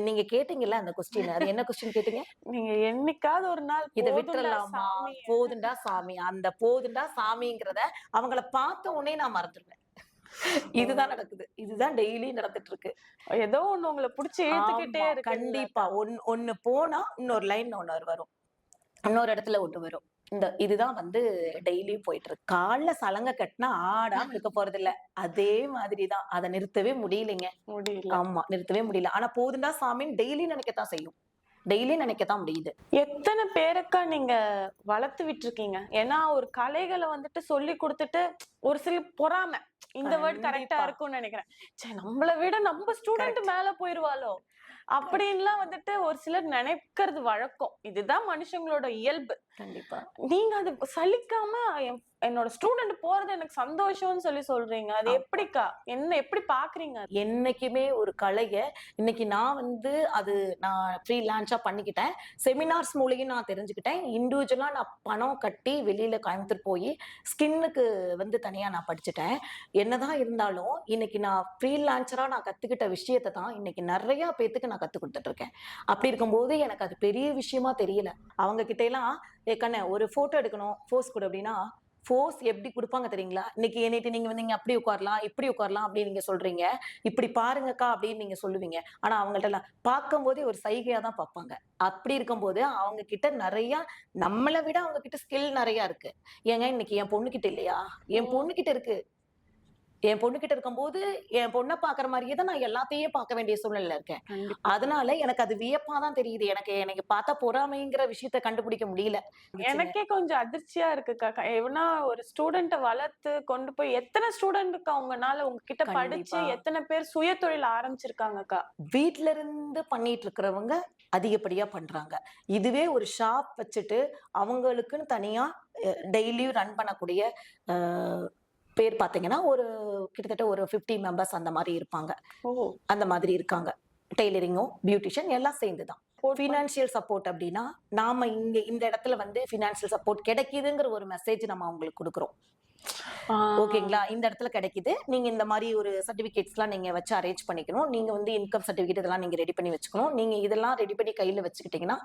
நீங்க கேட்டீங்கல்ல அந்த கொஸ்டின், அது என்ன கொஸ்டின் கேட்டீங்க? நீங்க என்னைக்காவது ஒரு நாள் இத போதும்டா விட்டுறலாமா? சாமி. போதுண்டா சாமி. அந்த போதுண்டா சாமிங்கிறத அவங்கள பார்த்த உடனே நான் மறந்துடுவேன். இதுதான் நடக்குது. இதுதான் டெய்லி நடந்துட்டு இருக்கு. ஏதோ ஒண்ணு உங்களை புடிச்சு இழுத்துக்கிட்டே ஆமா. இருக்குல்ல. கண்டிப்பா. ஒண்ணு போனா இன்னொரு லைன் ஒண்ணு வரும். இன்னொரு இடத்துல ஒண்ணு வரும். இதுதான் வந்து டெய்லியும் போயிட்டு இருக்கு. கால்ல சலங்க கட்டினா ஆடாம இருக்க போறதில்ல. அதே மாதிரி தான். அத நிறுத்தவே முடியலைங்க. முடியல. ஆமா. நிறுத்தவே முடியல. ஆனா போதுண்டா சாமின்னு டெய்லி நினைக்கத்தான் செய்யும். டெய்லி நினைக்கத்தான் முடியுது. எத்தனை பேருக்கா நீங்க வளர்த்து விட்டுருக்கீங்க? ஏன்னா ஒரு கலைகளை வந்துட்டு சொல்லி கொடுத்துட்டு ஒரு சில பொறாமை. இந்த வேர்ட் கரெக்டா கண்டிப்பா. இருக்கும்னு நினைக்கிறேன். ச்சே, நம்மள விட நம்ம ஸ்டூடெண்ட் கரெக்ட். மேல போயிருவாளோ அப்படின்லாம் வந்துட்டு ஒரு சிலர் நினைக்கிறது வழக்கம். இதுதான் மனுஷங்களோட இயல்பு. கண்டிப்பா. நீங்க அது சலிக்காம என்னோட ஸ்டூடெண்ட் போறது எனக்கு சந்தோஷம்னு சொல்லி சொல்றீங்க. அது ஆமா. எப்படிக்கா? என்ன எப்படி பாக்குறீங்க? என்னைக்குமே ஒரு கலைய இன்னைக்கு நான் வந்து நான் ஃப்ரீலான்ஸா பண்ணிக்கிட்டேன். செமினார்ஸ் மூலியம் நான் தெரிஞ்சுக்கிட்டேன். இண்டிவிஜுவலா நான் பணம் கட்டி வெளியில கோயம்புத்தூர் போய் ஸ்கின்னுக்கு வந்து தனியா நான் படிச்சுட்டேன். என்னதான் இருந்தாலும் இன்னைக்கு நான் ஃப்ரீலான்சரா நான் கத்துக்கிட்ட விஷயத்த தான் இன்னைக்கு நெறைய பேத்துக்கு நான் கத்துக் குடுத்துட்டு இருக்கேன். அப்படி இருக்கும்போது எனக்கு அது பெரிய விஷயமா தெரியல. அவங்க கிட்ட எல்லாம் கண்ணு ஒரு போட்டோ எடுக்கணும், போஸ் கொடு அப்படின்னா, போஸ் எப்படி குடுப்பாங்க தெரியுங்களா? இன்னைக்கு என்னைட்டு நீங்க வந்து இங்க அப்படி உட்காரலாம், இப்படி உட்காரலாம் அப்படின்னு நீங்க சொல்றீங்க. இப்படி பாருங்கக்கா அப்படின்னு நீங்க சொல்லுவீங்க. ஆனா அவங்கள்ட்ட எல்லாம் பார்க்கும்போதே ஒரு சைகையா தான் பார்ப்பாங்க. அப்படி இருக்கும்போது அவங்க கிட்ட நெறைய நம்மள விட அவங்க கிட்ட ஸ்கில் நெறைய இருக்கு. ஏங்க இன்னைக்கு என் பொண்ணுகிட்ட இல்லையா? என் பொண்ணுகிட்ட இருக்கு. என் பொண்ணுகிட்ட இருக்கும்போது, என் பொண்ண பார்க்குற மாரியே தான் நான் எல்லாத்தையும் பார்க்க வேண்டிய சூழ்நிலையில இருக்கேன். கண்டிப்பா. அதனால எனக்கு அது வியப்பா தான் தெரியுது. எனக்கு பார்த்தா பொறாமைங்கிற விஷயத்த கண்டுபிடிக்க முடியல. இருந்துச்சுங்க. எனக்கே கொஞ்சம் அதிர்ச்சியா இருக்குக்கா. எவனா ஒரு ஸ்டூடெண்ட்ட வளர்த்து கொண்டு போய் எத்தனை ஸ்டூடெண்ட்க்கு அவங்கனால உங்ககிட்ட படிச்சு கண்டிப்பா. எத்தனை பேர் சுயதொழில் ஆரம்பிச்சிருக்காங்கக்கா? வீட்ல இருந்து பண்ணிட்டு இருக்கிறவங்க அதிகப்படியா பண்றாங்க. இதுவே ஒரு ஷாப் வச்சுட்டு அவங்களுக்குன்னு தனியா டெய்லியும் ரன் பண்ணக்கூடிய அ பேர் பார்த்தீங்கன்னா, கிட்டத்தட்ட ஒரு 50 மெம்பர்ஸ் அந்த மாரி இருப்பாங்க. ஓ! அந்த மாதிரி இருக்காங்க. டெய்லரிங்கும், பியூட்டிஷியன் எல்லாம் சேர்ந்து தான். சப்போர்ட் ஃபினான்ஷியல் சப்போர்ட் அப்டின்னா, நாம இந்த இடத்துல வந்து ஃபினான்ஷியல் சப்போர்ட் கிடைக்குதுங்கிற ஒரு மெசேஜ் நம்ம அவங்களுக்கு குடுக்குறோம். ஆ. ஓகேங்களா? இந்த இடத்துல கிடைக்குது. நீங்க இந்த மாரி ஒரு சர்டிபிகேட்ஸ்லாம் நீங்க வச்சு அரேஞ்ச் பண்ணிக்கணும். நீங்க வந்து இன்கம் சர்டிபிகேட் இதெல்லாம் நீங்க ரெடி பண்ணி வச்சுக்கணும். நீங்க இதெல்லாம் ரெடி பண்ணி கையில வச்சுக்கிட்டீங்கன்னா,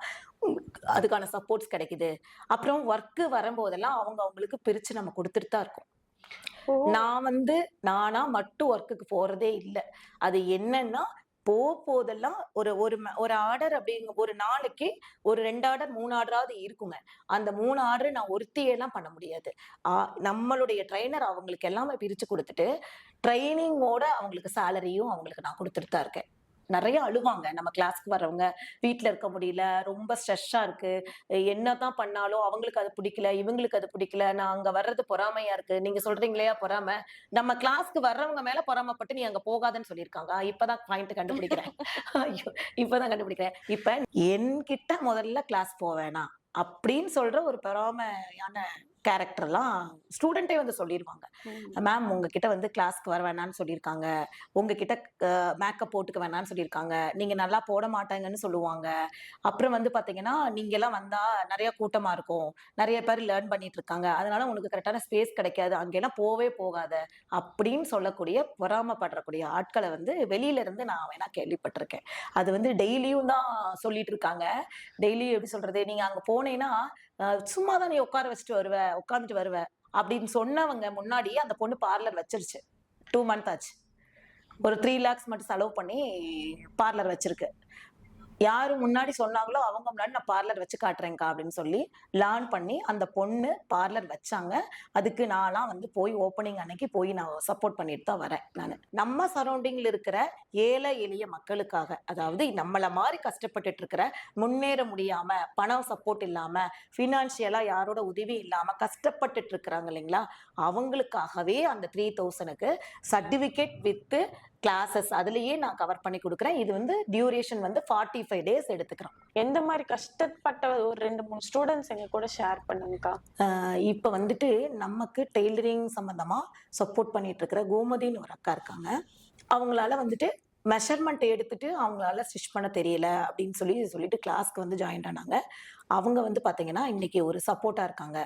உங்களுக்கு அதுக்கான சப்போர்ட்ஸ் கிடைக்குது. அப்புறம் வொர்க் வரும்போதெல்லாம் அவங்களுக்கு பிரிச்சு நம்ம குடுத்துட்டு தான் இருக்கோம். ஓ! நானா மட்டும் ஒர்க்குக்கு போறதே இல்ல. அது என்னன்னா, போதெல்லாம் ஒரு ஆர்டர் அப்படிங்க ஒரு நாளைக்கு ஒரு 2 ஆர்டர், 3 ஆர்டராவது இருக்குங்க. அந்த 3 ஆர்டர் நான் ஒருத்தியேலாம் பண்ண முடியாது. ஆ நம்மளுடைய ட்ரெய்னர் அவங்களுக்கு எல்லாமே பிரிச்சு குடுத்துட்டு, ட்ரெய்னிங்கோட அவங்களுக்கு சேலரியும் அவங்களுக்கு நான் குடுத்துட்டு தான் இருக்கேன். நெறைய அழுவாங்க. நம்ம கிளாஸ்க்கு வர்றவங்க, வீட்ல இருக்க முடியல, ரொம்ப ஸ்ட்ரெஸ்ஸா இருக்கு. என்னதான் பண்ணாலும் அவங்களுக்கு அது பிடிக்கல, இவங்களுக்கு அது பிடிக்கல. நான் அங்க வர்றது பொறாமையா இருக்கு. நீங்க சொல்றீங்க இல்லையா பொறாம. நம்ம கிளாஸ்க்கு வர்றவங்க மேல பொறாமப்பட்டு நீ அங்க போகாதன்னு சொல்லியிருக்காங்க. இப்பதான் பாயிண்ட் கண்டுபிடிக்கிறேன். ஐயோ! இப்பதான் கண்டுபிடிக்கிறேன். இப்ப என்கிட்ட முதல்ல கிளாஸ் போ வேணாம். அப்படின்னு சொல்ற ஒரு பொறாமையான கேரக்டர்லாம் ஸ்டூடெண்ட்டே வந்து சொல்லிருவாங்க. ம். மேம் உங்ககிட்ட வந்து கிளாஸ்க்கு வர வேணாம்னு சொல்லியிருக்காங்க. உங்ககிட்ட மேக்கப் போட்டுக்க வேணாம்னு சொல்லியிருக்காங்க. நீங்க நல்லா போட மாட்டாங்கன்னு சொல்லுவாங்க. அப்புறம் வந்து பார்த்தீங்கன்னா, நீங்கலாம் வந்தா நெறைய கூட்டமா இருக்கும். நெறைய பேர் லேர்ன் பண்ணிட்டு இருக்காங்க. அதனால உனக்கு கரெக்ட்டான ஸ்பேஸ் கிடைக்காது. அங்கெல்லாம் போவே போகாத. அப்படின்னு சொல்லக்கூடிய பொறாமப்படக்கூடிய ஆட்கள வந்து வெளியில இருந்து நான் வேணா கேள்விப்பட்டுருக்கேன். அது வந்து டெய்லியும் தான் சொல்லிட்டு இருக்காங்க. டெய்லியும் எப்படி சொல்றது? நீங்க அங்க போனீன்னா, சும்மா தான் நீ உட்கார வச்சுட்டு வருவ. உட்கார்ந்துட்டு வருவ. அப்படின்னு சொன்னவங்க முன்னாடி அந்த பொண்ணு பார்லர் வச்சிருச்சு. 2 மந்த் ஆச்சு. ஒரு 3 லேக்ஸ் மட்டும் செலவு பண்ணி பார்லர் வச்சிருக்கு. யாரு முன்னாடி சொன்னாங்களோ அவங்க முன்னாடி நான் பார்லர் வச்சு காட்டுறேன்க்கா அப்படின்னு சொல்லி லேர்ன் பண்ணி அந்த பொண்ணு பார்லர் வச்சாங்க. அதுக்கு நான்லாம் வந்து போய் ஓப்பனிங் அன்னைக்கு போய் நான் சப்போர்ட் பண்ணிட்டு தான் வரேன் நானு. நம்ம சரௌண்டிங்ல இருக்கிற ஏழை எளிய மக்களுக்காக, அதாவது நம்மள மாரி கஷ்டப்பட்டுட்டு இருக்கிற, முன்னேற முடியாம, பணம் சப்போர்ட் இல்லாம, ஃபினான்ஷியலா யாரோட உதவி இல்லாம கஷ்டப்பட்டுட்டு இருக்கிறாங்க இல்லைங்களா? அவங்களுக்காகவே அந்த 3000க்கு சர்டிபிகேட் வித் கிளாஸஸ் அதுலயே நான் கவர் பண்ணி குடுக்குறேன். இது வந்து டியூரேஷன் வந்து 45 டேஸ் எடுத்துக்கிறோம். எந்த மாரி கஷ்டப்பட்ட ஒரு 2, 3 ஸ்டூடண்ட்ஸ் எங்க கூட ஷேர் பண்ணுங்கக்கா. இப்ப வந்துட்டு நமக்கு டெய்லரிங் சம்பந்தமா சப்போர்ட் பண்ணிட்டு இருக்கிற கோமதின்னு ஒரு அக்கா இருக்காங்க. அவங்களால வந்துட்டு மெஷர்மென்ட் எடுத்துட்டு அவங்களால ஸ்டிச் பண்ண தெரியல அப்படின்னு சொல்லிட்டு கிளாஸ்க்கு வந்து ஜாயின் ஆனாங்க. அவங்க வந்து பாத்தீங்கன்னா, இன்னைக்கு ஒரு சப்போர்ட்டா இருக்காங்க.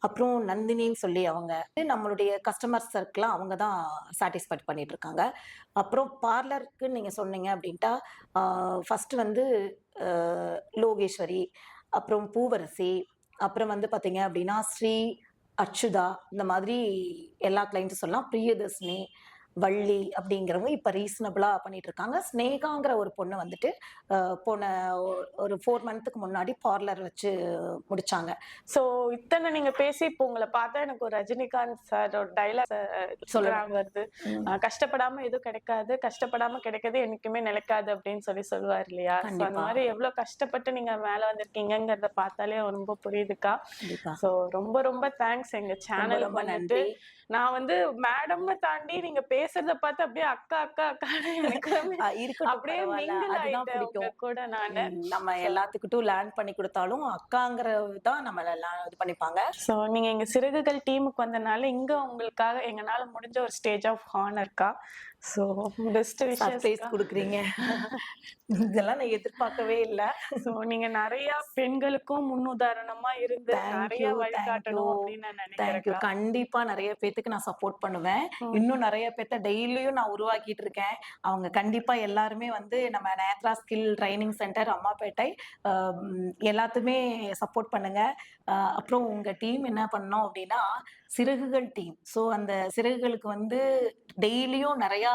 அப்புறம் நந்தினின்னு சொல்லி அவங்க நம்மளுடைய கஸ்டமர் சர்க்கிள அவங்க தான் சாட்டிஸ்ஃபைட் பண்ணிட்டு இருக்காங்க. அப்புறம் பார்லருக்கு நீங்க சொன்னீங்க அப்படின்ட்டா, ஃபர்ஸ்ட் வந்து அ லோகேஸ்வரி, அப்புறம் பூவரசி, அப்புறம் வந்து பார்த்தீங்க அப்படின்னா, ஸ்ரீ, அச்சுதா இந்த மாதிரி எல்லா கிளையண்ட்டும் சொல்லலாம். பிரியதர்ஷினி, வள்ளி அப்படிங்கிறவங்க இப்ப ரீசனபிளா பண்ணிட்டு இருக்காங்க. ஸ்னேகாங்கிற ஒரு பொண்ணு வந்துட்டு அ போன ஒரு 4 மந்த்துக்கு முன்னாடி பார்லர் வச்சு முடிச்சாங்க. சோ இத்தனை நீங்க பேசி இப்போ உங்களை பார்த்தா எனக்கு ஒரு ரஜினிகாந்த் சாரோட டைலாக் சொல்லுங்க. வருது. ம். கஷ்டப்படாம எதுவும் கிடைக்காது, கஷ்டப்படாம கிடைக்கிறது என்னைக்குமே நிலைக்காது அப்படின்னு சொல்லுவார் இல்லையா? சோ அந்த கண்டிப்பா, மாதிரி எவ்வளவு கஷ்டப்பட்டு நீங்க மேல வந்திருக்கீங்கங்கிறத பார்த்தாலே ரொம்ப புரியுதுக்கா. கண்டிப்பா. சோ ரொம்ப ரொம்ப தேங்க்ஸ் எங்க ரொம்ப சேனலுக்கு ரொம்ப வந்துட்டு. நன்றி. நான் வந்து மேடம்னு தாண்டி நீங்க பேசுறத பார்த்து அப்படியே அக்கா அக்கா அக்கான்னு எனக்கு இருக்கட்டும் அப்படியே பரவால்ல. மிங்கிள் அதுதான் ஆயிட்டேன் உங்க பிடிக்கும். கூட நானு. நம்ம எல்லாத்துக்கிட்டும் லேர்ன் பண்ணி குடுத்தாலும், அக்காங்கிறது தான் நம்மள இது பண்ணிப்பாங்க. சோ நீங்க எங்க சிறகுகள் டீமுக்கு வந்தனால இங்க உங்களுக்காக எங்கனால முடிஞ்ச ஒரு ஸ்டேஜ் ஆஃப் ஹானர்க்கா. சோ பெஸ்ட் சர்ப்ரைஸ் விஷஸ்க்கா. குடுக்குறீங்க. இதெல்லாம் நான் எதிர்பார்க்கவே இல்ல. சோ நீங்க நிறைய பெண்களுக்கும் முன்னுதாரணமா இருந்து தேங்க் நிறைய யூ, தேங்க் யூ, வழிகாட்டணும் அப்படின்னு நான் தேங்க் யூ. நினைக்கிறேன்க்கா. கண்டிப்பா நெறைய பேத்துக்கு நான் சப்போர்ட் பண்ணுவேன். இன்னும் நெறைய பேத்த டெய்லியும் நான் உருவாக்கிட்டு இருக்கேன். அவங்க கண்டிப்பா எல்லாருமே வந்து நம்ம Nethra skill training centre Ammapettai எல்லாத்துமே சப்போர்ட் பண்ணுங்க. அப்புறம் உங்க டீம் என்ன பண்ணோம் அப்டின்னா, சிறகுகள் டீம். ஸோ அந்த சிறகுகளுக்கு வந்து டெய்லியும் நெறையா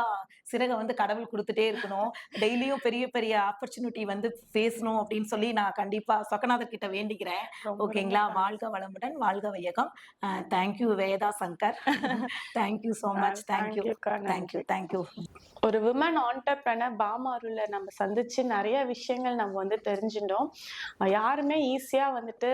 சிறக வந்து கடவுள் குடுத்துட்டே இருக்கணும். டெய்லியும் பெரிய பெரிய ஆப்பர்ச்சுனிட்டி வந்து பேசணும் அப்டின்னு சொல்லி நான் கண்டிப்பா சொக்கநாதர் கிட்ட வேண்டிக்கிறேன். ரொம்ப ரொம்ப ஓகேங்களா? தேங்க்ஸ். வாழ்க வளமுடன், வாழ்க வையகம். Thank you Veda Shankar. Thank you so much. Thank you. தேங்க்யூக்கா, தேங்க் யூ, நன்றி. Thank you. ஒரு விமன் ஆண்டர்பிரனர் பாமாருல நம்ம சந்திச்சு நிறைய விஷயங்கள் நம்ம வந்து தெரிஞ்சுட்டோம். யாருமே ஈஸியா வந்துட்டு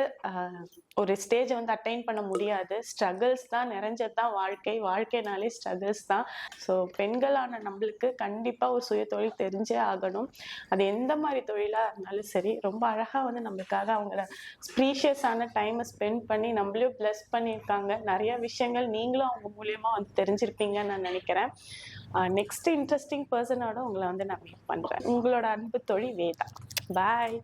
ஒரு ஸ்டேஜ் வந்து அட்டைன் பண்ண முடியாது. ஸ்ட்ரகிள்ஸ் தான் நிறைஞ்சது தான் வாழ்க்கை. வாழ்க்கைனாலே ஸ்ட்ரகிள்ஸ் தான். ஸோ பெண்களான நம்மளுக்கு கண்டிப்பா ஒரு சுய தொழில் தெரிஞ்சே ஆகணும். அது எந்த மாதிரி தொழிலா இருந்தாலும் சரி. ரொம்ப அழகா வந்து நம்மளுக்காக அவங்கள ப்ரீஷியஸான டைமை ஸ்பெண்ட் பண்ணி நம்மளையும் பிளஸ் பண்ணியிருக்காங்க. நிறைய விஷயங்கள் நீங்களும் அவங்க மூலியமா வந்து தெரிஞ்சிருப்பீங்கன்னு நான் நினைக்கிறேன். நெக்ஸ்ட் இன்ட்ரெஸ்டிங் பர்சனோட உங்களை வந்து நான் மீட் பண்றேன். உங்களோட அன்பு தோழி வேதா. பாய்.